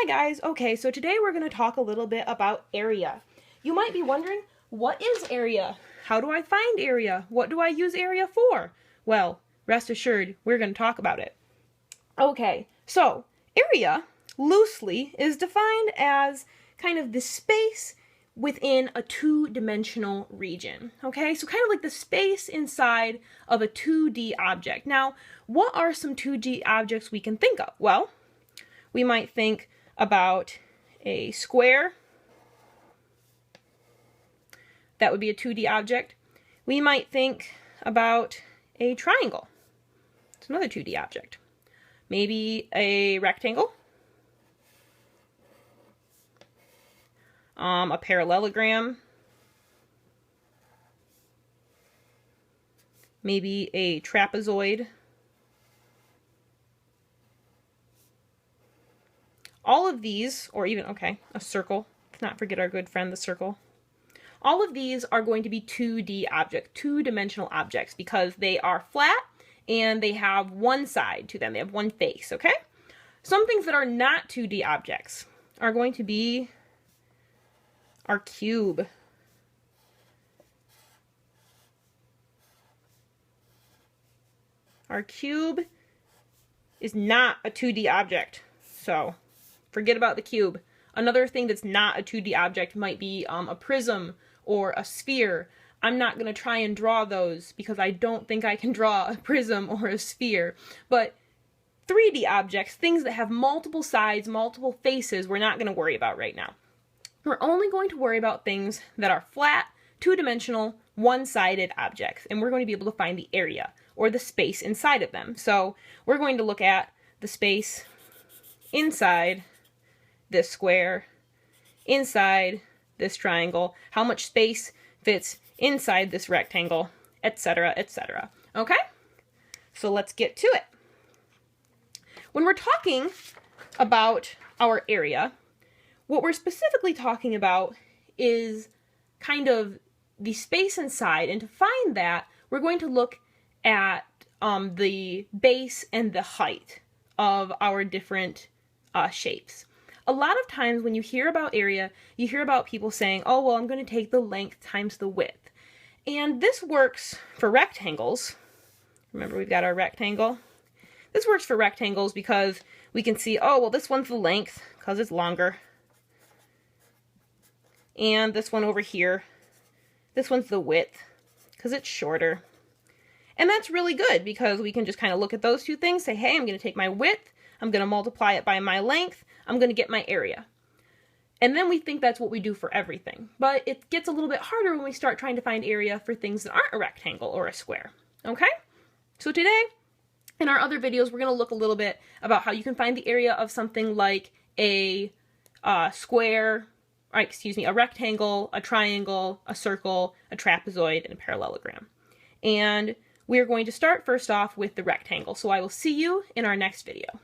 Hi guys. Okay, so today we're going to talk a little bit about area. You might be wondering, what is area? How do I find area? What do I use area for? Well, rest assured, we're going to talk about it. Okay, so area, loosely, is defined as kind of the space within a two-dimensional region. Okay, so kind of like the space inside of a 2D object. Now, what are some 2D objects we can think of? Well, we might think about a square. That would be a 2D object. We might think about a triangle. It's another 2D object. Maybe a rectangle. A parallelogram. Maybe a trapezoid. All of these, or even, a circle. Let's not forget our good friend, the circle. All of these are going to be 2D objects, two-dimensional objects, because they are flat and they have one side to them. They have one face, okay? Some things that are not 2D objects are going to be our cube. Our cube is not a 2D object, so forget about the cube. Another thing that's not a 2D object might be a prism or a sphere. I'm not going to try and draw those because I don't think I can draw a prism or a sphere. But 3D objects, things that have multiple sides, multiple faces, we're not going to worry about right now. We're only going to worry about things that are flat, two-dimensional, one-sided objects. And we're going to be able to find the area or the space inside of them. So we're going to look at the space inside this square, inside this triangle, how much space fits inside this rectangle, etc., etc. Okay? So let's get to it. When we're talking about our area, what we're specifically talking about is kind of the space inside, and to find that, we're going to look at the base and the height of our different shapes. A lot of times when you hear about area, you hear about people saying, oh, well, I'm going to take the length times the width. And this works for rectangles. Remember, we've got our rectangle. This works for rectangles because we can see, oh, well, this one's the length because it's longer. And this one over here, this one's the width because it's shorter. And that's really good because we can just kind of look at those two things, say, hey, I'm going to take my width, I'm going to multiply it by my length, I'm going to get my area. And then we think that's what we do for everything. But it gets a little bit harder when we start trying to find area for things that aren't a rectangle or a square. Okay? So today, in our other videos, we're going to look a little bit about how you can find the area of something like a square, a rectangle, a triangle, a circle, a trapezoid, and a parallelogram. And we're going to start first off with the rectangle. So I will see you in our next video.